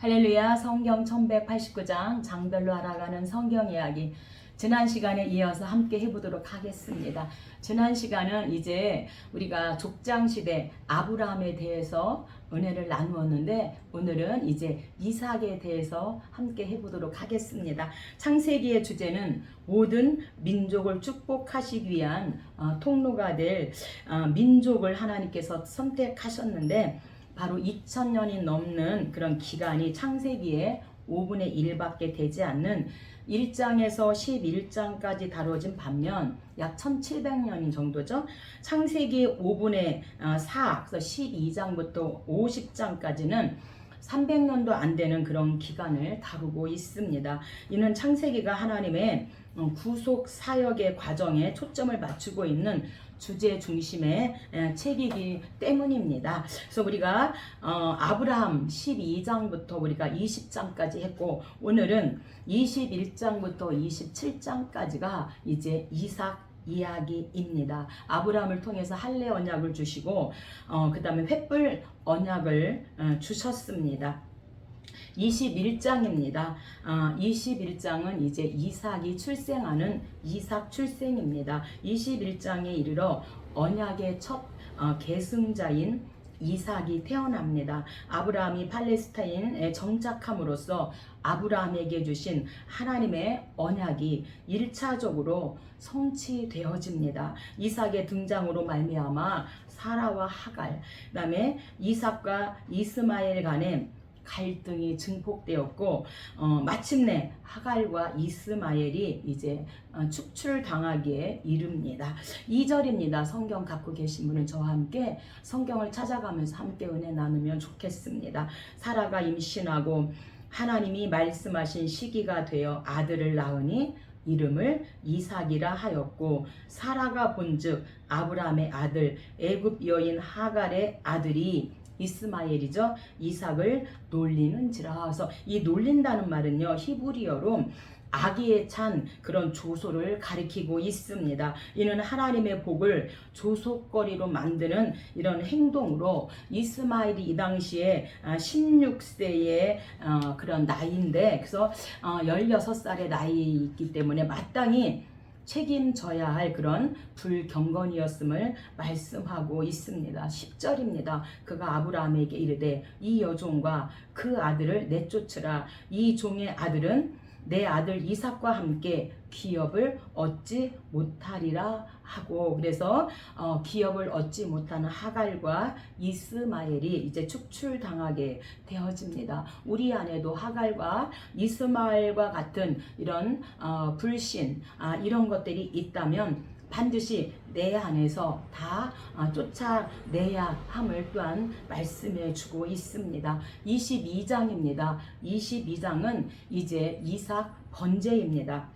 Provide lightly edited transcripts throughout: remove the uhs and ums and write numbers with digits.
할렐루야. 성경 1189장 장별로 알아가는 성경 이야기, 지난 시간에 이어서 함께 해보도록 하겠습니다. 지난 시간은 이제 우리가 족장시대 아브라함에 대해서 은혜를 나누었는데, 오늘은 이제 이삭에 대해서 함께 해보도록 하겠습니다. 창세기의 주제는 모든 민족을 축복하시기 위한 통로가 될 민족을 하나님께서 선택하셨는데, 바로 2000년이 넘는 그런 기간이 창세기에 5분의 1밖에 되지 않는 1장에서 11장까지 다뤄진 반면 약 1700년 정도죠. 창세기 5분의 4, 그래서 12장부터 50장까지는 300년도 안 되는 그런 기간을 다루고 있습니다. 이는 창세기가 하나님의 구속 사역의 과정에 초점을 맞추고 있는 주제 중심의 책이기 때문입니다. 그래서 우리가 아브라함 12장부터 우리가 20장까지 했고, 오늘은 21장부터 27장까지가 이제 이삭 이야기입니다. 아브라함을 통해서 할례 언약을 주시고 그 다음에 횃불 언약을 주셨습니다. 21장입니다. 21장은 이제 이삭이 출생하는 이삭 출생입니다. 21장에 이르러 언약의 첫 계승자인 이삭이 태어납니다. 아브라함이 팔레스타인에 정착함으로써 아브라함에게 주신 하나님의 언약이 1차적으로 성취되어집니다. 이삭의 등장으로 말미암아 사라와 하갈, 그 다음에 이삭과 이스마엘 간의 갈등이 증폭되었고, 마침내 하갈과 이스마엘이 이제 축출당하기에 이릅니다. 2절입니다. 성경 갖고 계신 분은 저와 함께 성경을 찾아가면서 함께 은혜 나누면 좋겠습니다. 사라가 임신하고 하나님이 말씀하신 시기가 되어 아들을 낳으니 이름을 이삭이라 하였고, 사라가 본즉 아브라함의 아들 애굽 여인 하갈의 아들이 이스마엘이죠. 이삭을 놀리는지라. 그래서 이 놀린다는 말은요, 히브리어로 아기에 찬 그런 조소를 가리키고 있습니다. 이는 하나님의 복을 조소거리로 만드는 이런 행동으로, 이스마엘이 이 당시에 16세의 그런 나이인데, 그래서 16살의 나이이기 때문에 마땅히 책임져야 할 그런 불경건이었음을 말씀하고 있습니다. 10절입니다. 그가 아브라함에게 이르되 이 여종과 그 아들을 내쫓으라. 이 종의 아들은 내 아들 이삭과 함께 기업을 얻지 못하리라 하고, 그래서 기업을 얻지 못하는 하갈과 이스마엘이 이제 축출당하게 되어집니다. 우리 안에도 하갈과 이스마엘과 같은 이런 불신, 이런 것들이 있다면 반드시 내 안에서 다 쫓아내야 함을 또한 말씀해 주고 있습니다. 22장입니다. 22장은 이제 이삭 번제입니다.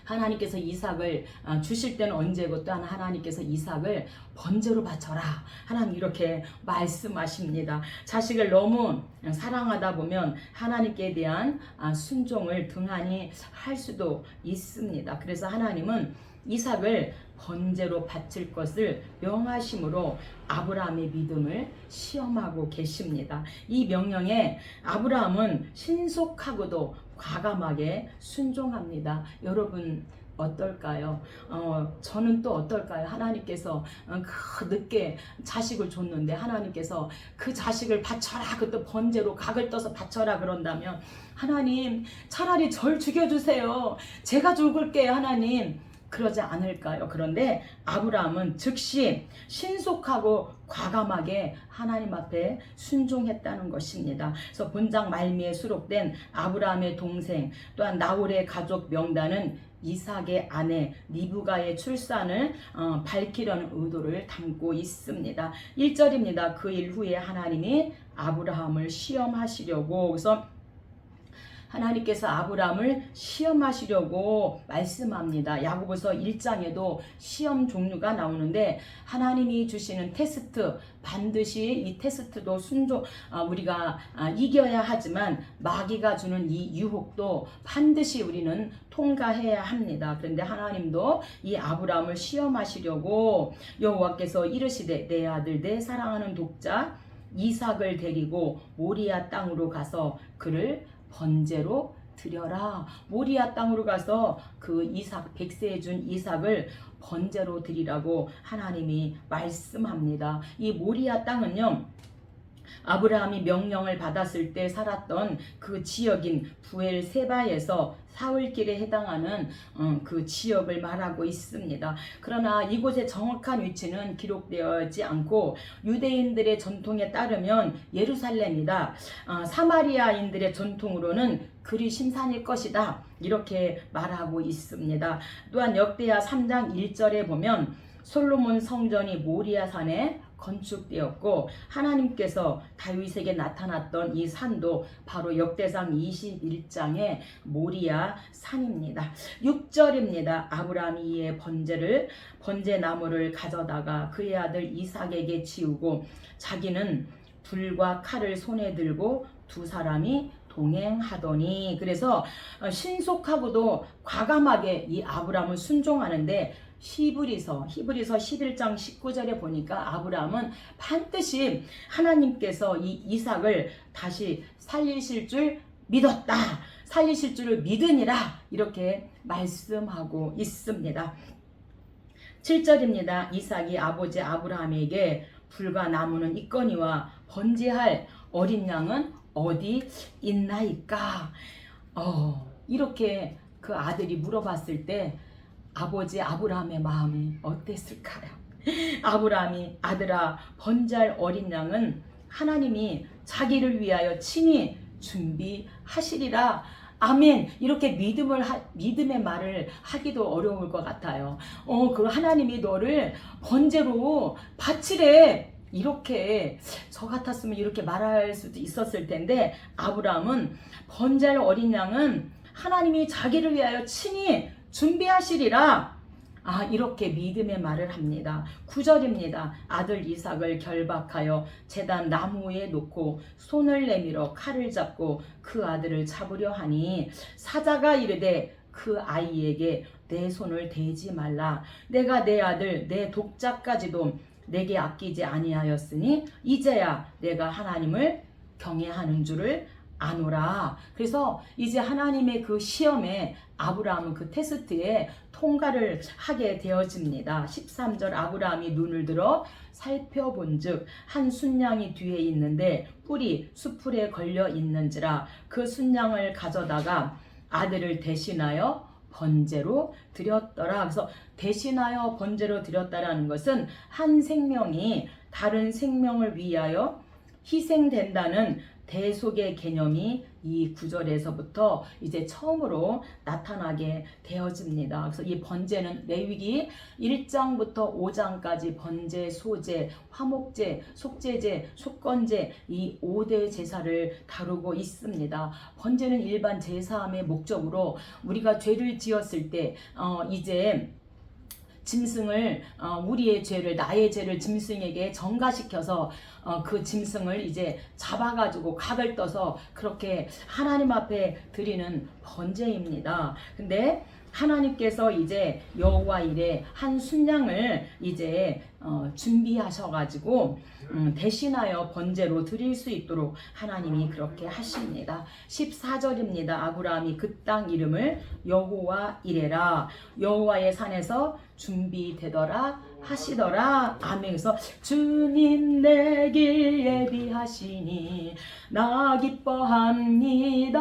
하나님께서 이삭을 주실 때는 언제고, 또한 하나님께서 이삭을 번제로 바쳐라, 하나님 이렇게 말씀하십니다. 자식을 너무 사랑하다 보면 하나님께 대한 순종을 등한히 할 수도 있습니다. 그래서 하나님은 이삭을 번제로 바칠 것을 명하심으로 아브라함의 믿음을 시험하고 계십니다. 이 명령에 아브라함은 신속하고도 과감하게 순종합니다. 여러분 어떨까요? 저는 또 어떨까요? 하나님께서 늦게 자식을 줬는데 하나님께서 그 자식을 바쳐라, 그것도 번제로 각을 떠서 바쳐라 그런다면, 하나님 차라리 절 죽여주세요, 제가 죽을게요 하나님, 그러지 않을까요? 그런데 아브라함은 즉시 신속하고 과감하게 하나님 앞에 순종했다는 것입니다. 그래서 본장 말미에 수록된 아브라함의 동생, 또한 나홀의 가족 명단은 이삭의 아내 리브가의 출산을 밝히려는 의도를 담고 있습니다. 1절입니다. 그 일 후에 하나님이 아브라함을 시험하시려고, 그래서 하나님께서 아브라함을 시험하시려고 말씀합니다. 야고보서 1장에도 시험 종류가 나오는데, 하나님이 주시는 테스트, 반드시 이 테스트도 우리가 이겨야 하지만 마귀가 주는 이 유혹도 반드시 우리는 통과해야 합니다. 그런데 하나님도 이 아브라함을 시험하시려고 여호와께서 이르시되 내 아들 내 사랑하는 독자 이삭을 데리고 모리아 땅으로 가서 그를 번제로 드려라. 모리아 땅으로 가서 그 이삭, 100세에 준 이삭을 번제로 드리라고 하나님이 말씀합니다. 이 모리아 땅은요, 아브라함이 명령을 받았을 때 살았던 그 지역인 부엘세바에서 사흘길에 해당하는 그 지역을 말하고 있습니다. 그러나 이곳의 정확한 위치는 기록되어있지 않고 유대인들의 전통에 따르면 예루살렘이다. 사마리아인들의 전통으로는 그리심산일 것이다. 이렇게 말하고 있습니다. 또한 역대하 3장 1절에 보면 솔로몬 성전이 모리아산에 건축되었고 하나님께서 다윗에게 나타났던 이 산도 바로 역대상 21장의 모리아 산입니다. 6절입니다. 아브라함이 이에 번제 나무를 가져다가 그의 아들 이삭에게 지우고 자기는 불과 칼을 손에 들고 두 사람이 동행하더니, 그래서 신속하고도 과감하게 이 아브라함을 순종하는데 히브리서 11장 19절에 보니까 아브라함은 반드시 하나님께서 이 이삭을 다시 살리실 줄 믿었다. 살리실 줄을 믿으니라. 이렇게 말씀하고 있습니다. 7절입니다. 이삭이 아버지 아브라함에게 불과 나무는 있거니와 번제할 어린 양은 어디 있나이까? 이렇게 그 아들이 물어봤을 때 아버지 아브라함의 마음이 어땠을까요? 아브라함이 아들아, 번제할 어린 양은 하나님이 자기를 위하여 친히 준비하시리라. 아멘. 이렇게 믿음의 말을 하기도 어려울 것 같아요. 그 하나님이 너를 번제로 바치래. 이렇게 저 같았으면 이렇게 말할 수도 있었을 텐데 아브라함은 번제할 어린 양은 하나님이 자기를 위하여 친히 준비하시리라. 이렇게 믿음의 말을 합니다. 9절입니다. 아들 이삭을 결박하여 제단 나무에 놓고 손을 내밀어 칼을 잡고 그 아들을 잡으려 하니 사자가 이르되 그 아이에게 내 손을 대지 말라. 내가 내 아들 내 독자까지도 내게 아끼지 아니하였으니 이제야 내가 하나님을 경외하는 줄을 아노라. 그래서 이제 하나님의 그 시험에 아브라함은 그 테스트에 통과를 하게 되어집니다. 13절 아브라함이 눈을 들어 살펴본즉 한 순양이 뒤에 있는데 뿔이 수풀에 걸려 있는지라 그 순양을 가져다가 아들을 대신하여 번제로 드렸더라. 그래서 대신하여 번제로 드렸다라는 것은 한 생명이 다른 생명을 위하여 희생된다는 대속의 개념이 이 구절에서부터 이제 처음으로 나타나게 되어집니다. 그래서 이 번제는 레위기 1장부터 5장까지 번제, 소제, 화목제, 속제제, 속건제 이 5대 제사를 다루고 있습니다. 번제는 일반 제사함의 목적으로 우리가 죄를 지었을 때 이제 짐승을 우리의 죄를 나의 죄를 짐승에게 전가시켜서 그 짐승을 이제 잡아가지고 각을 떠서 그렇게 하나님 앞에 드리는 번제입니다. 근데 하나님께서 이제 여호와 일에 한 순양을 이제 준비하셔가지고 대신하여 번제로 드릴 수 있도록 하나님이 그렇게 하십니다. 14절입니다. 아브라함이 그 땅 이름을 여호와 이레라. 여호와의 산에서 준비되더라 하시더라. 아멘. 그래서 주님 내 길 예비하시니 나 기뻐합니다.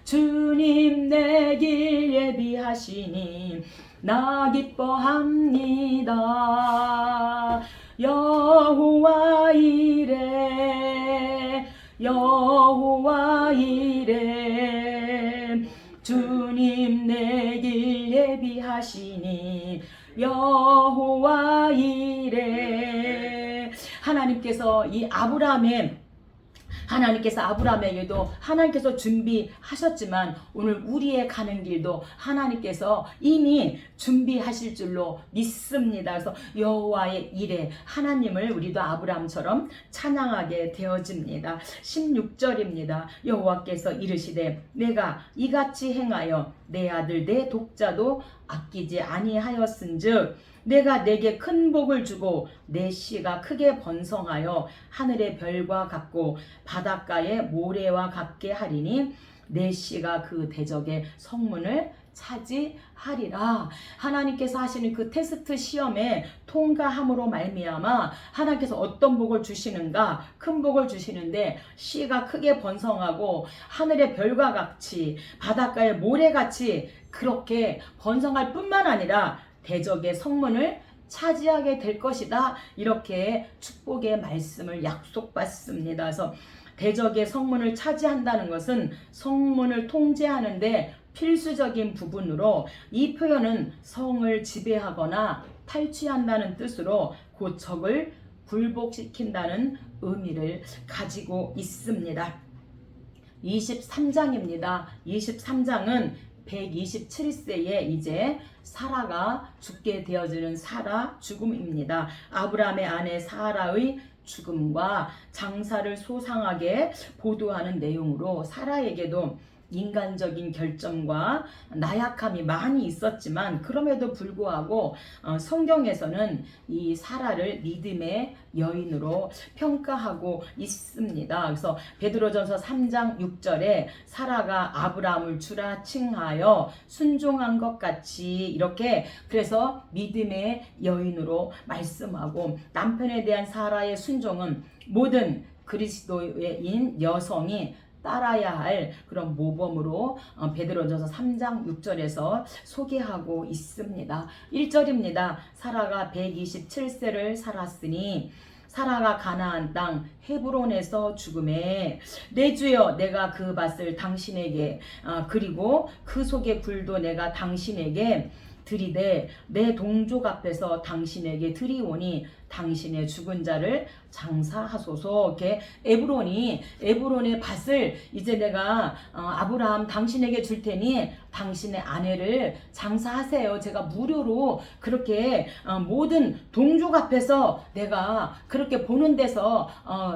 주님 내 길 예비하시니 나 기뻐합니다. 여호와 이레 여호와 이레 주님 내 길 예비하시니 여호와 이레. 하나님께서 아브라함에게도 하나님께서 준비하셨지만 오늘 우리의 가는 길도 하나님께서 이미 준비하실 줄로 믿습니다. 그래서 여호와의 일에 하나님을 우리도 아브라함처럼 찬양하게 되어집니다. 16절입니다. 여호와께서 이르시되 내가 이같이 행하여 내 아들 내 독자도 아끼지 아니하였은즉 내가 내게 큰 복을 주고 내 씨가 크게 번성하여 하늘의 별과 같고 바닷가의 모래와 같게 하리니 내 씨가 그 대적의 성문을 차지하리라. 하나님께서 하시는 그 테스트 시험에 통과함으로 말미암아 하나님께서 어떤 복을 주시는가? 큰 복을 주시는데 씨가 크게 번성하고 하늘의 별과 같이 바닷가의 모래같이 그렇게 번성할 뿐만 아니라 대적의 성문을 차지하게 될 것이다. 이렇게 축복의 말씀을 약속받습니다. 그래서 대적의 성문을 차지한다는 것은 성문을 통제하는데 필수적인 부분으로 이 표현은 성을 지배하거나 탈취한다는 뜻으로 그 적을 굴복시킨다는 의미를 가지고 있습니다. 23장입니다. 23장은 127세에 이제 사라가 죽게 되어지는 사라 죽음입니다. 아브라함의 아내 사라의 죽음과 장사를 소상하게 보도하는 내용으로 사라에게도 인간적인 결점과 나약함이 많이 있었지만 그럼에도 불구하고 성경에서는 이 사라를 믿음의 여인으로 평가하고 있습니다. 그래서 베드로전서 3장 6절에 사라가 아브라함을 주라 칭하여 순종한 것 같이 이렇게 그래서 믿음의 여인으로 말씀하고 남편에 대한 사라의 순종은 모든 그리스도인 여성이 따라야 할 그런 모범으로 베드로전서 3장 6절에서 소개하고 있습니다. 1절입니다. 사라가 127세를 살았으니 사라가 가나안 땅 헤브론에서 죽음에 내 주여 내가 그 밭을 당신에게 그리고 그 속의 굴도 내가 당신에게 드리되 내 동족 앞에서 당신에게 드리오니 당신의 죽은 자를 장사하소서. 이렇게 에브론의 밭을 이제 내가 아브라함 당신에게 줄 테니 당신의 아내를 장사하세요. 제가 무료로 그렇게 모든 동족 앞에서 내가 그렇게 보는 데서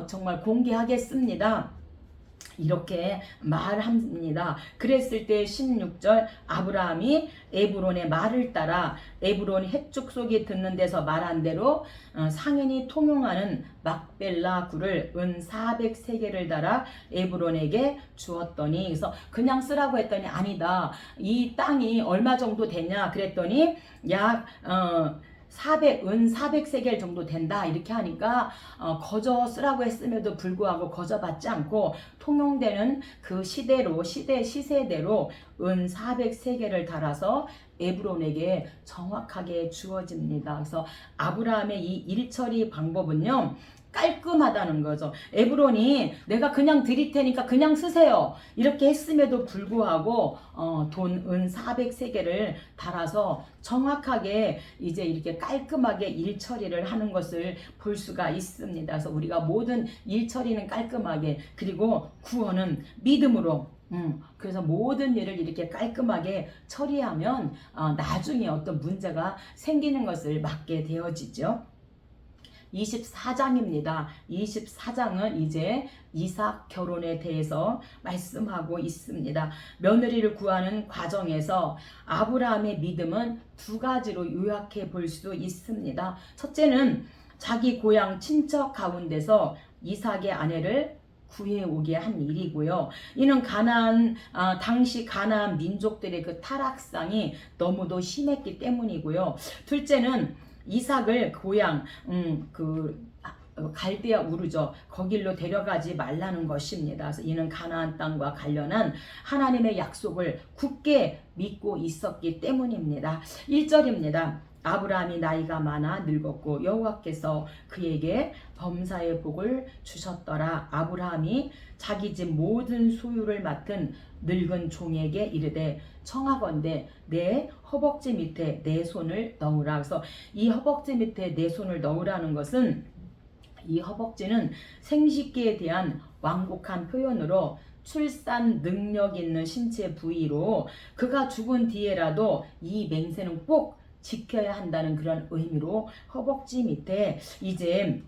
정말 공개하겠습니다. 이렇게 말합니다. 그랬을 때 16절 아브라함이 에브론의 말을 따라 에브론 헷족 속이 듣는 데서 말한 대로 상인이 통용하는 막벨라 굴을 은 400세겔을 달아 에브론에게 주었더니 그래서 그냥 쓰라고 했더니 아니다. 이 땅이 얼마 정도 되냐 그랬더니 약 400세겔 정도 된다 이렇게 하니까 거저 쓰라고 했음에도 불구하고 거저 받지 않고 통용되는 그 시세대로 은 400세겔을 달아서 에브론에게 정확하게 주어집니다. 그래서 아브라함의 이 일처리 방법은요 깔끔하다는 거죠. 에브론이 내가 그냥 드릴 테니까 그냥 쓰세요 이렇게 했음에도 불구하고 돈 은 400세겔을 달아서 정확하게 이제 이렇게 깔끔하게 일 처리를 하는 것을 볼 수가 있습니다. 그래서 우리가 모든 일 처리는 깔끔하게 그리고 구원은 믿음으로 그래서 모든 일을 이렇게 깔끔하게 처리하면 나중에 어떤 문제가 생기는 것을 막게 되어지죠. 24장입니다. 24장은 이제 이삭 결혼에 대해서 말씀하고 있습니다. 며느리를 구하는 과정에서 아브라함의 믿음은 두 가지로 요약해 볼 수 있습니다. 첫째는 자기 고향 친척 가운데서 이삭의 아내를 구해오게 한 일이고요. 이는 당시 가나안 민족들의 그 타락상이 너무도 심했기 때문이고요. 둘째는 이삭을 고향 갈대아 우르죠. 거길로 데려가지 말라는 것입니다. 그래서 이는 가나안 땅과 관련한 하나님의 약속을 굳게 믿고 있었기 때문입니다. 1절입니다. 아브라함이 나이가 많아 늙었고 여호와께서 그에게 범사의 복을 주셨더라. 아브라함이 자기 집 모든 소유를 맡은 늙은 종에게 이르되 청하건대 내 허벅지 밑에 내 손을 넣으라. 그래서 이 허벅지 밑에 내 손을 넣으라는 것은 이 허벅지는 생식기에 대한 완곡한 표현으로 출산 능력 있는 신체 부위로 그가 죽은 뒤에라도 이 맹세는 꼭 지켜야 한다는 그런 의미로 허벅지 밑에 이제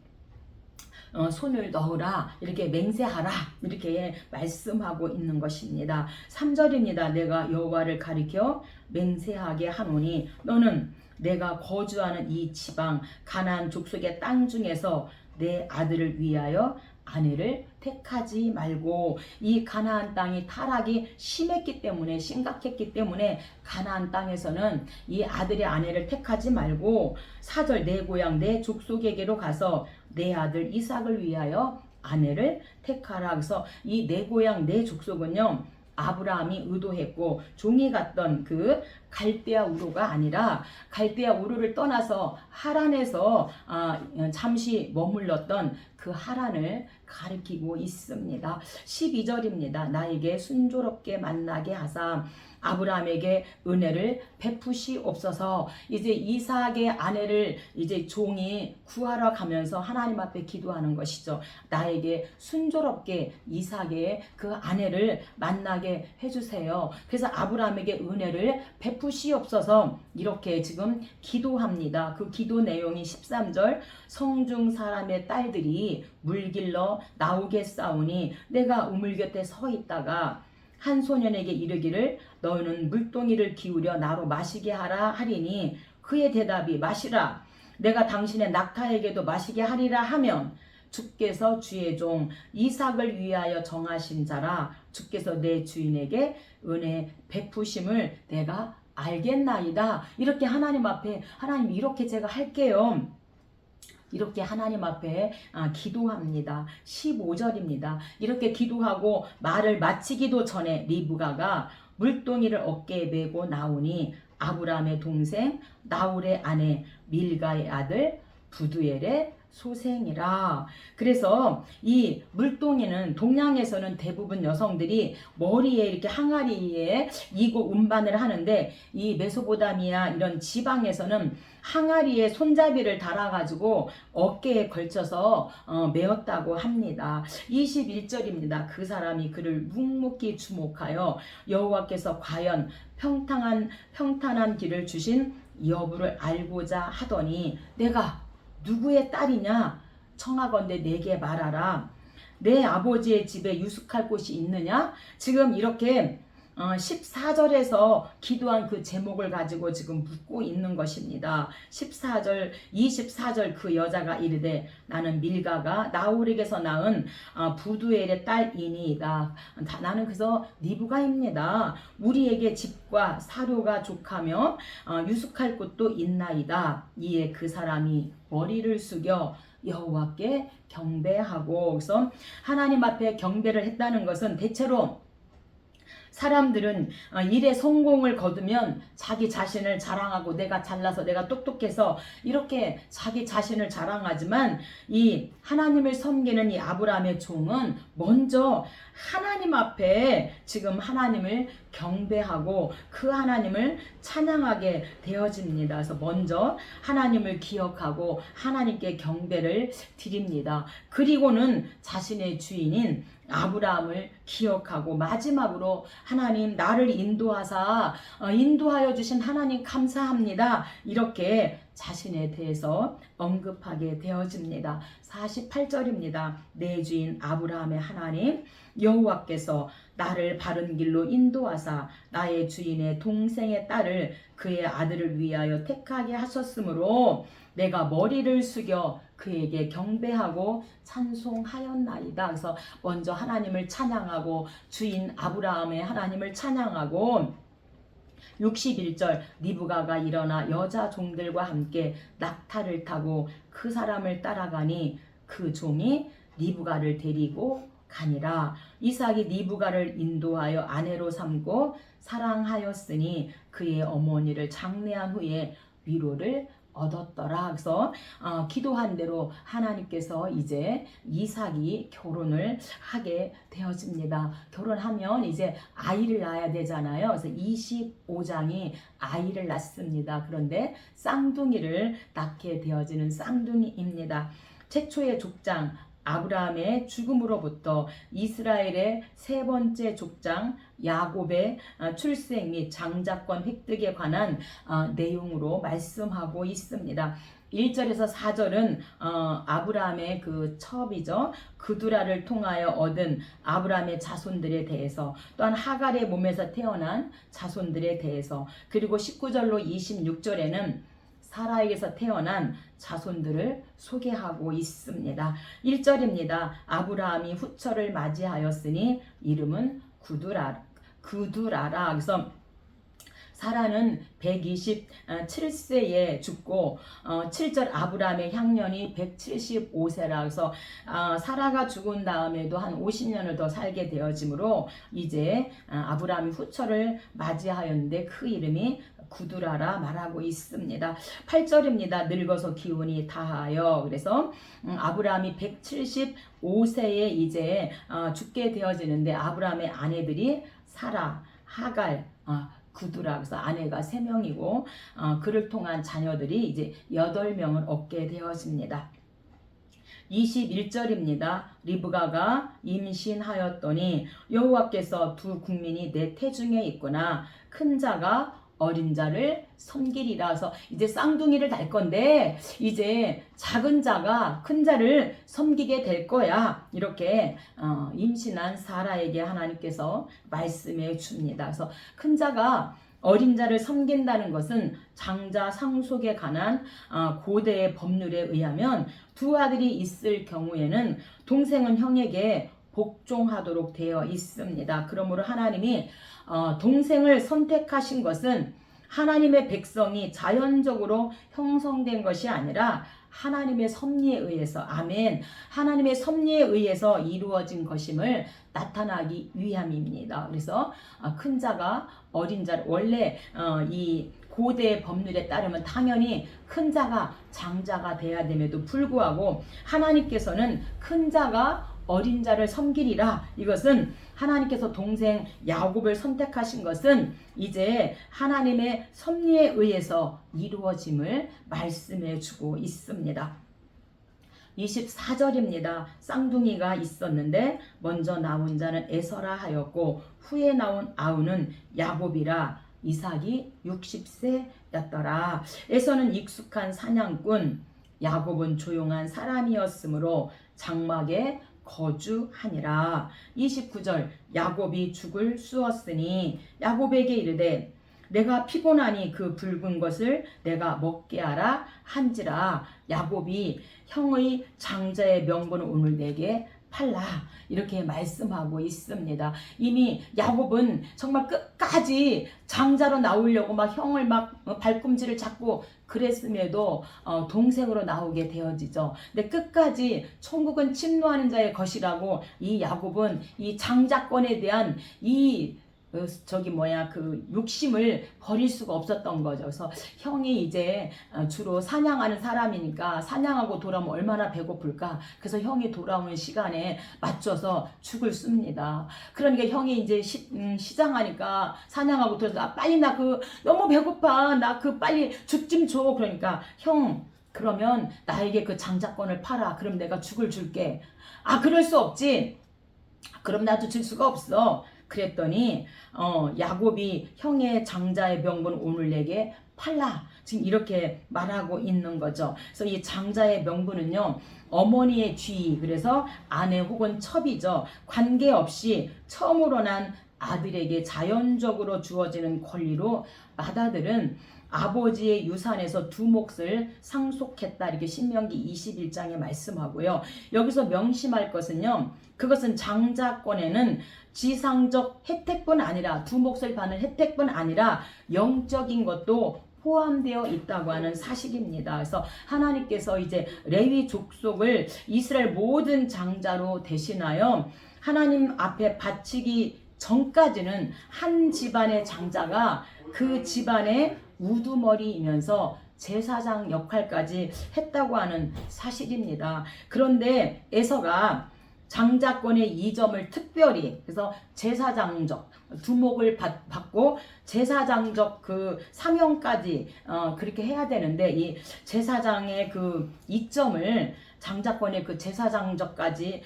손을 넣으라 이렇게 맹세하라 이렇게 말씀하고 있는 것입니다. 3절입니다. 내가 여호와를 가리켜 맹세하게 하노니 너는 내가 거주하는 이 지방 가나안 족속의 땅 중에서 내 아들을 위하여 아내를 택하지 말고. 이 가나안 땅이 타락이 심했기 때문에, 심각했기 때문에 가나안 땅에서는 이 아들의 아내를 택하지 말고 4절 내 고향 내 족속에게로 가서 내 아들 이삭을 위하여 아내를 택하라. 그래서 이 내 고향 내 족속은요, 아브라함이 의도했고 종이 갔던 그 갈대아 우르가 아니라 갈대아 우르를 떠나서 하란에서 잠시 머물렀던 그 하란을 가리키고 있습니다. 12절입니다. 나에게 순조롭게 만나게 하사 아브라함에게 은혜를 베푸시옵소서. 이제 이삭의 아내를 이제 종이 구하러 가면서 하나님 앞에 기도하는 것이죠. 나에게 순조롭게 이삭의 그 아내를 만나게 해주세요. 그래서 아브라함에게 은혜를 베푸시옵소서 이렇게 지금 기도합니다. 그 기도 내용이 13절 성중 사람의 딸들이 물길러 나오겠사오니 내가 우물 곁에 서 있다가 한 소년에게 이르기를 너는 물동이를 기울여 나로 마시게 하라 하리니 그의 대답이 마시라 내가 당신의 낙타에게도 마시게 하리라 하면 주께서 주의 종 이삭을 위하여 정하신 자라 주께서 내 주인에게 은혜 베푸심을 내가 알겠나이다. 이렇게 하나님 앞에 하나님 이렇게 제가 할게요. 이렇게 하나님 앞에 기도합니다. 15절입니다. 이렇게 기도하고 말을 마치기도 전에 리브가가 물동이를 어깨에 메고 나오니 아브라함의 동생 나홀의 아내 밀가의 아들 부두엘의 소생이라. 그래서 이 물동이는 동양에서는 대부분 여성들이 머리에 이렇게 항아리에 이고 운반을 하는데 이 메소포타미아 이런 지방에서는 항아리에 손잡이를 달아가지고 어깨에 걸쳐서 메었다고 합니다. 21절입니다. 그 사람이 그를 묵묵히 주목하여 여호와께서 과연 평탄한 길을 주신 여부를 알고자 하더니 내가 누구의 딸이냐 청하건대 내게 말하라. 내 아버지의 집에 유숙할 곳이 있느냐. 지금 이렇게 14절에서 기도한 그 제목을 가지고 지금 묻고 있는 것입니다. 14절 24절 그 여자가 이르되 나는 밀가가 나홀에게서 낳은 부두엘의 딸이니이다. 나는 그래서 리브가입니다. 우리에게 집과 사료가 족하며 유숙할 곳도 있나이다. 이에 그 사람이 머리를 숙여 여호와께 경배하고. 그래서 하나님 앞에 경배를 했다는 것은 대체로 사람들은 일에 성공을 거두면 자기 자신을 자랑하고 내가 잘나서 내가 똑똑해서 이렇게 자기 자신을 자랑하지만 이 하나님을 섬기는 이 아브라함의 종은 먼저 하나님 앞에 지금 하나님을 경배하고 그 하나님을 찬양하게 되어집니다. 그래서 먼저 하나님을 기억하고 하나님께 경배를 드립니다. 그리고는 자신의 주인인 아브라함을 기억하고 마지막으로 하나님 나를 인도하여 주신 하나님 감사합니다. 이렇게 자신에 대해서 언급하게 되어집니다. 48절입니다. 내 주인 아브라함의 하나님 여호와께서 나를 바른 길로 인도하사 나의 주인의 동생의 딸을 그의 아들을 위하여 택하게 하셨으므로 내가 머리를 숙여 그에게 경배하고 찬송하였나이다. 그래서 먼저 하나님을 찬양하고 주인 아브라함의 하나님을 찬양하고 61절 리브가가 일어나 여자 종들과 함께 낙타를 타고 그 사람을 따라가니 그 종이 리브가를 데리고 가니라. 이삭이 리브가를 인도하여 아내로 삼고 사랑하였으니 그의 어머니를 장례한 후에 위로를 얻었더라. 그래서 기도한 대로 하나님께서 이제 이삭이 결혼을 하게 되어집니다. 결혼하면 이제 아이를 낳아야 되잖아요. 그래서 25장이 아이를 낳습니다. 그런데 쌍둥이를 낳게 되어지는 쌍둥이입니다. 최초의 족장 아브라함의 죽음으로부터 이스라엘의 세 번째 족장 야곱의 출생 및 장자권 획득에 관한 내용으로 말씀하고 있습니다. 1절에서 4절은 아브라함의 그 첩이죠. 그두라를 통하여 얻은 아브라함의 자손들에 대해서, 또한 하갈의 몸에서 태어난 자손들에 대해서, 그리고 19절로 26절에는 사라에게서 태어난 자손들을 소개하고 있습니다. 1절입니다. 아브라함이 후처를 맞이하였으니 이름은 그두라라. 그래서 사라는 127세에 죽고 7절 아브라함의 향년이 175세라. 그래서 사라가 죽은 다음에도 한 50년을 더 살게 되어지므로 이제 아브라함이 후처를 맞이하였는데 그 이름이 구두라라 말하고 있습니다. 8절입니다. 늙어서 기운이 다하여. 그래서 아브라함이 175세에 이제 죽게 되어지는데 아브라함의 아내들이 사라, 하갈, 구두라. 그래서 아내가 3명이고 그를 통한 자녀들이 이제 8명을 얻게 되어집니다. 21절입니다. 리브가가 임신하였더니 여호와께서 두 국민이 내 태중에 있구나. 큰 자가 어린 자를 섬기리라. 해서 이제 쌍둥이를 달 건데 이제 작은 자가 큰 자를 섬기게 될 거야. 이렇게 임신한 사라에게 하나님께서 말씀해 줍니다. 그래서 큰 자가 어린 자를 섬긴다는 것은 장자 상속에 관한 고대의 법률에 의하면 두 아들이 있을 경우에는 동생은 형에게 복종하도록 되어 있습니다. 그러므로 하나님이 동생을 선택하신 것은 하나님의 백성이 자연적으로 형성된 것이 아니라 하나님의 섭리에 의해서, 아멘, 하나님의 섭리에 의해서 이루어진 것임을 나타나기 위함입니다. 그래서 큰 자가 어린 자를, 원래 이 고대 법률에 따르면 당연히 큰 자가 장자가 돼야 됨에도 불구하고 하나님께서는 큰 자가 어린 자를 섬기리라. 이것은 하나님께서 동생 야곱을 선택하신 것은 이제 하나님의 섭리에 의해서 이루어짐을 말씀해 주고 있습니다. 24절입니다. 쌍둥이가 있었는데 먼저 나온 자는 에서라 하였고 후에 나온 아우는 야곱이라. 이삭이 60세였더라. 에서는 익숙한 사냥꾼, 야곱은 조용한 사람이었으므로 장막에 거주하니라. 29절 야곱이 죽을 쑤었으니 야곱에게 이르되 내가 피곤하니 그 붉은 것을 내가 먹게 하라 한지라. 야곱이 형의 장자의 명분을 오늘 내게 팔라. 이렇게 말씀하고 있습니다. 이미 야곱은 정말 끝까지 장자로 나오려고 막 형을 막 발꿈치를 잡고 그랬음에도 동생으로 나오게 되어지죠. 근데 끝까지 천국은 침노하는 자의 것이라고 이 야곱은 이 장자권에 대한 그 욕심을 버릴 수가 없었던 거죠. 그래서 형이 이제 주로 사냥하는 사람이니까 사냥하고 돌아오면 얼마나 배고플까. 그래서 형이 돌아오는 시간에 맞춰서 죽을 씁니다. 그러니까 형이 이제 시장하니까 사냥하고 돌아서 빨리 나 너무 배고파. 나 빨리 죽 좀 줘. 그러니까 형 그러면 나에게 그 장자권을 팔아. 그럼 내가 죽을 줄게. 그럴 수 없지. 그럼 나도 줄 수가 없어. 그랬더니 야곱이 형의 장자의 명분 오늘 내게 팔라. 지금 이렇게 말하고 있는 거죠. 그래서 이 장자의 명분은요, 어머니의 쥐, 그래서 아내 혹은 첩이죠. 관계없이 처음으로 난 아들에게 자연적으로 주어지는 권리로 맏아들은 아버지의 유산에서 두 몫을 상속했다. 이렇게 신명기 21장에 말씀하고요. 여기서 명심할 것은요, 그것은 장자권에는 지상적 혜택뿐 아니라 두 몫을 받는 혜택뿐 아니라 영적인 것도 포함되어 있다고 하는 사실입니다. 그래서 하나님께서 이제 레위 족속을 이스라엘 모든 장자로 대신하여 하나님 앞에 바치기 전까지는 한 집안의 장자가 그 집안의 우두머리이면서 제사장 역할까지 했다고 하는 사실입니다. 그런데 에서가 장자권의 이점을 특별히, 그래서 제사장적 두목을 받고 제사장적 그 사명까지 그렇게 해야 되는데, 이 제사장의 그 이점을 장자권의 그 제사장적까지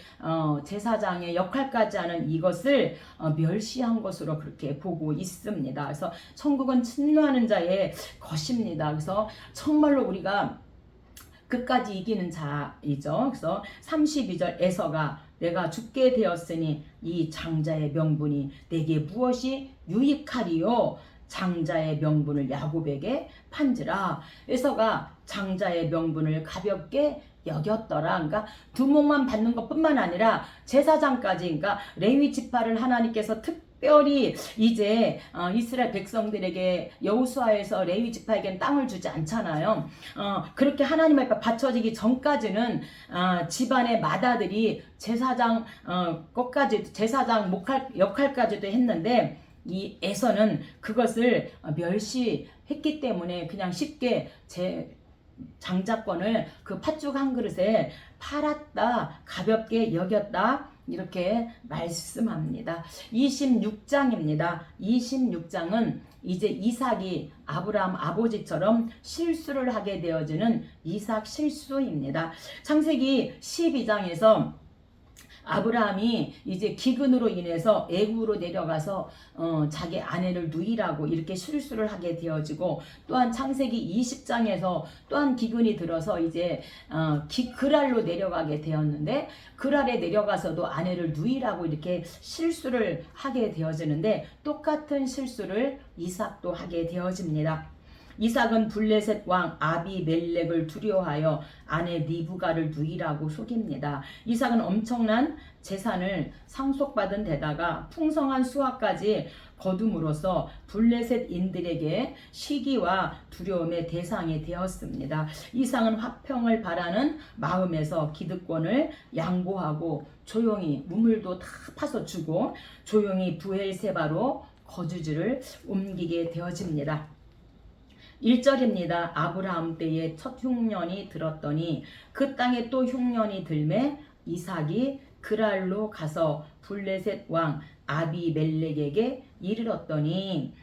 제사장의 역할까지 하는 이것을 멸시한 것으로 그렇게 보고 있습니다. 그래서 천국은 침노하는 자의 것입니다. 그래서 정말로 우리가 끝까지 이기는 자이죠. 그래서 32절 에서가 내가 죽게 되었으니 이 장자의 명분이 내게 무엇이 유익하리요? 장자의 명분을 야곱에게 판지라. 에서가 장자의 명분을 가볍게 여겼더라. 그러니까 두목만 받는 것뿐만 아니라 제사장까지, 그러니까 레위 지파를 하나님께서 특별히 이제 이스라엘 백성들에게 여호수아에서 레위 지파에게는 땅을 주지 않잖아요. 그렇게 하나님 앞에 바쳐지기 전까지는 집안의 마다들이 제사장 것까지, 제사장 역할까지도 했는데, 이 에서는 그것을 멸시했기 때문에 그냥 쉽게 장자권을 그 팥죽 한 그릇에 팔았다, 가볍게 여겼다, 이렇게 말씀합니다. 26장입니다. 26장은 이제 이삭이 아브라함 아버지처럼 실수를 하게 되어지는 이삭 실수입니다. 창세기 12장에서 아브라함이 이제 기근으로 인해서 애굽으로 내려가서 자기 아내를 누이라고 이렇게 실수를 하게 되어지고, 또한 창세기 20장에서 또한 기근이 들어서 이제 그랄로 내려가게 되었는데, 그랄에 내려가서도 아내를 누이라고 이렇게 실수를 하게 되어지는데, 똑같은 실수를 이삭도 하게 되어집니다. 이삭은 블레셋 왕 아비멜렉을 두려워하여 아내 리브가를 누이라고 속입니다. 이삭은 엄청난 재산을 상속받은 데다가 풍성한 수확까지 거둠으로써 블레셋인들에게 시기와 두려움의 대상이 되었습니다. 이삭은 화평을 바라는 마음에서 기득권을 양보하고 조용히 우물도 다 파서 주고 조용히 부엘세바로 거주지를 옮기게 되어집니다. 1절입니다. 아브라함 때에 첫 흉년이 들었더니 그 땅에 또 흉년이 들매 이삭이 그랄로 가서 블레셋 왕 아비멜렉에게 이르렀더니,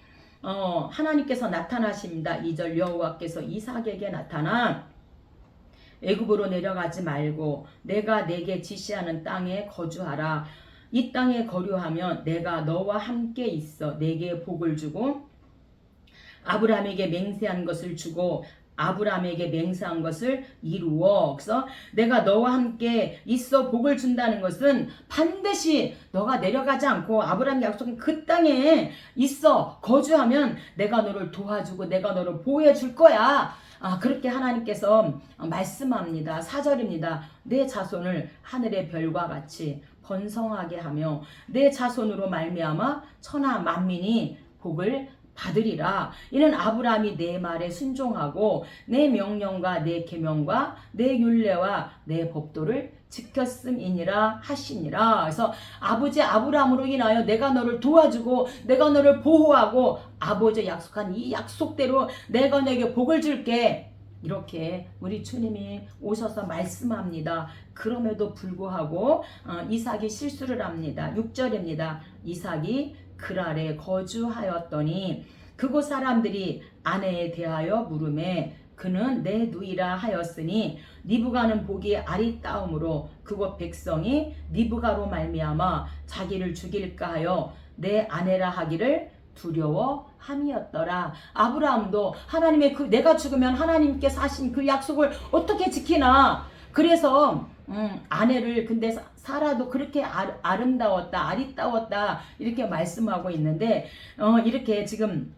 하나님께서 나타나십니다. 2절, 여호와께서 이삭에게 나타나 애굽으로 내려가지 말고 내가 내게 지시하는 땅에 거주하라. 이 땅에 거류하면 내가 너와 함께 있어 내게 복을 주고 아브라함에게 맹세한 것을 주고 아브라함에게 맹세한 것을 이루어. 그래서 내가 너와 함께 있어 복을 준다는 것은 반드시 너가 내려가지 않고 아브라함이 약속한 그 땅에 있어 거주하면 내가 너를 도와주고 내가 너를 보호해 줄 거야. 그렇게 하나님께서 말씀합니다. 4절입니다. 내 자손을 하늘의 별과 같이 번성하게 하며 내 자손으로 말미암아 천하 만민이 복을 받으리라. 이는 아브라함이 내 말에 순종하고 내 명령과 내 계명과 내 율례와 내 법도를 지켰음이니라 하시니라. 그래서 아버지 아브라함으로 인하여 내가 너를 도와주고 내가 너를 보호하고 아버지 약속한 이 약속대로 내가 너에게 복을 줄게. 이렇게 우리 주님이 오셔서 말씀합니다. 그럼에도 불구하고 이삭이 실수를 합니다. 6절입니다. 이삭이 그랄에 거주하였더니 그곳 사람들이 아내에 대하여 물으매 그는 내 누이라 하였으니 리브가는 보기 아리따움으로 그곳 백성이 리브가로 말미암아 자기를 죽일까 하여 내 아내라 하기를 두려워함이었더라. 아브라함도 하나님의 내가 죽으면 하나님께서 하신 그 약속을 어떻게 지키나. 그래서 아내를, 근데 사라도 그렇게 아름다웠다, 아리따웠다 이렇게 말씀하고 있는데, 이렇게 지금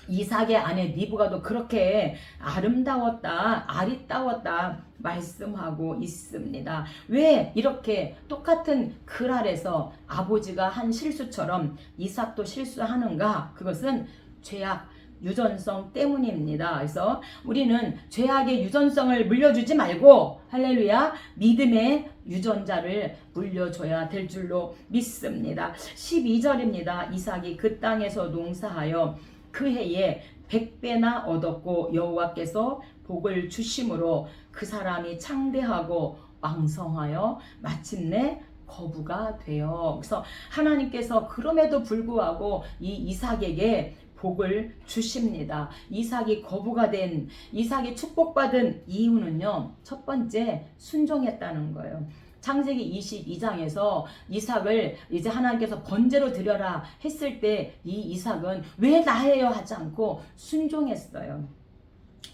이삭의 아내 리브가도 그렇게 아름다웠다, 아리따웠다 말씀하고 있습니다. 왜 이렇게 똑같은 그랄에서 아버지가 한 실수처럼 이삭도 실수하는가? 그것은 죄악, 유전성 때문입니다. 그래서 우리는 죄악의 유전성을 물려주지 말고 할렐루야 믿음의 유전자를 물려줘야 될 줄로 믿습니다. 12절입니다. 이삭이 그 땅에서 농사하여 그 해에 100배나 얻었고 여호와께서 복을 주심으로 그 사람이 창대하고 왕성하여 마침내 거부가 되어. 그래서 하나님께서 그럼에도 불구하고 이 이삭에게 복을 주십니다. 이삭이 거부가 된, 이삭이 축복받은 이유는요, 첫 번째 순종했다는 거예요. 창세기 22장에서 이삭을 이제 하나님께서 번제로 드려라 했을 때 이 이삭은 왜 나예요 하지 않고 순종했어요.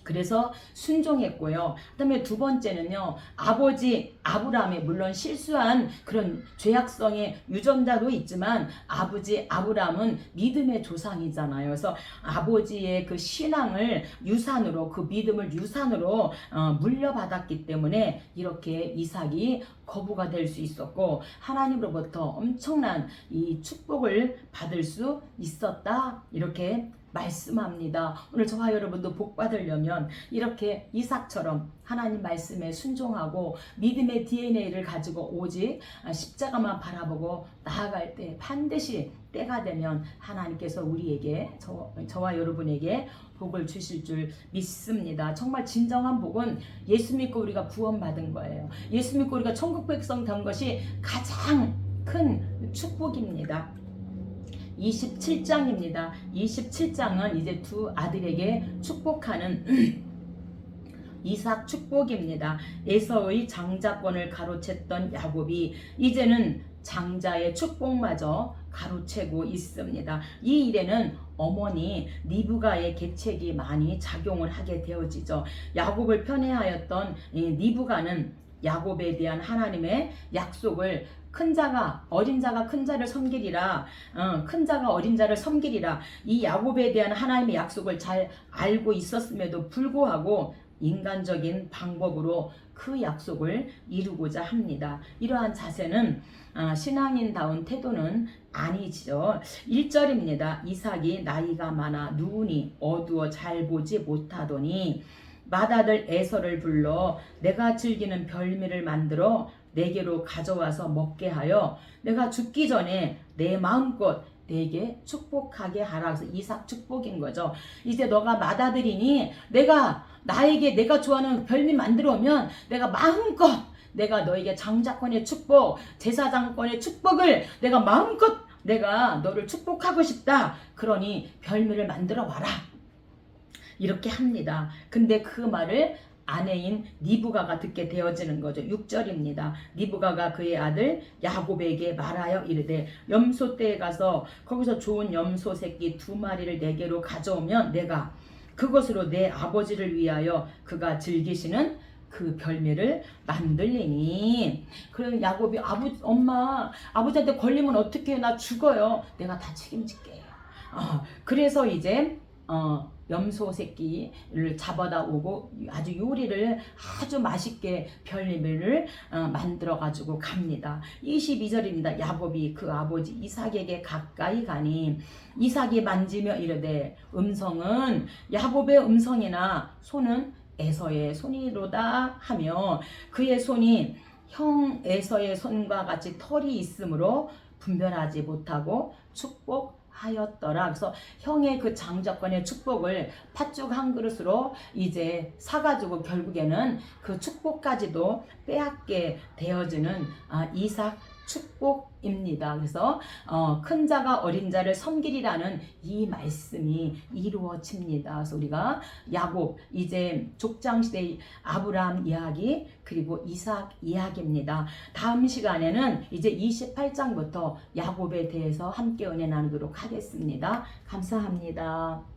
그래서 순종했고요. 그다음에 두 번째는요. 아버지 아브라함이 물론 실수한 그런 죄악성의 유전자도 있지만 아버지 아브라함은 믿음의 조상이잖아요. 그래서 아버지의 그 신앙을 유산으로 그 믿음을 유산으로 물려받았기 때문에 이렇게 이삭이 거부가 될 수 있었고 하나님으로부터 엄청난 이 축복을 받을 수 있었다. 이렇게 말씀합니다. 오늘 저와 여러분도 복 받으려면 이렇게 이삭처럼 하나님 말씀에 순종하고 믿음의 DNA를 가지고 오직 십자가만 바라보고 나아갈 때 반드시 때가 되면 하나님께서 우리에게 저와 여러분에게 복을 주실 줄 믿습니다. 정말 진정한 복은 예수 믿고 우리가 구원받은 거예요. 예수 믿고 우리가 천국 백성 된 것이 가장 큰 축복입니다. 27장입니다. 27장은 이제 두 아들에게 축복하는 이삭 축복입니다. 에서의 장자권을 가로챘던 야곱이 이제는 장자의 축복마저 가로채고 있습니다. 이 일에는 어머니 리브가의 계책이 많이 작용을 하게 되어지죠. 야곱을 편애하였던 리브가는 야곱에 대한 하나님의 약속을 큰 자가 어린 자가 큰 자를 섬기리라, 큰 자가 어린 자를 섬기리라, 이 야곱에 대한 하나님의 약속을 잘 알고 있었음에도 불구하고 인간적인 방법으로 그 약속을 이루고자 합니다. 이러한 자세는 신앙인다운 태도는 아니죠. 1절입니다. 이삭이 나이가 많아 눈이 어두워 잘 보지 못하더니 맏아들 에서를 불러 내가 즐기는 별미를 만들어 내게로 가져와서 먹게 하여 내가 죽기 전에 내 마음껏 내게 축복하게 하라. 그래서 이삭 축복인 거죠. 이제 너가 맏아들이니 나에게 내가 좋아하는 별미 만들어 오면 내가 마음껏 내가 너에게 장자권의 축복, 제사장권의 축복을 내가 마음껏 내가 너를 축복하고 싶다. 그러니 별미를 만들어 와라. 이렇게 합니다. 근데 그 말을 아내인 리브가가 듣게 되어지는 거죠. 6절입니다. 리브가가 그의 아들 야곱에게 말하여 이르되 염소떼에 가서 거기서 좋은 염소 새끼 2마리를 내게로 가져오면 내가 그것으로 내 아버지를 위하여 그가 즐기시는 그 별미를 만들리니. 그럼 야곱이 엄마 아버지한테 걸리면 어떡해? 나 죽어요. 내가 다 책임질게요. 그래서 이제 염소 새끼를 잡아다 오고 아주 요리를 아주 맛있게 별미를 만들어 가지고 갑니다. 22절입니다. 야곱이 그 아버지 이삭에게 가까이 가니 이삭이 만지며 이르되 음성은 야곱의 음성이나 손은 에서의 손이로다 하며 그의 손이 형 에서의 손과 같이 털이 있으므로 분별하지 못하고 축복하였더라. 그래서 형의 그 장자권의 축복을 팥죽 한 그릇으로 이제 사가지고 결국에는 그 축복까지도 빼앗게 되어지는 이삭 축복입니다. 그래서 큰 자가 어린 자를 섬기리라는 이 말씀이 이루어집니다. 그래서 우리가 야곱 이제 족장시대의 아브라함 이야기 그리고 이삭 이야기입니다. 다음 시간에는 이제 28장부터 야곱에 대해서 함께 은혜 나누도록 하겠습니다. 감사합니다.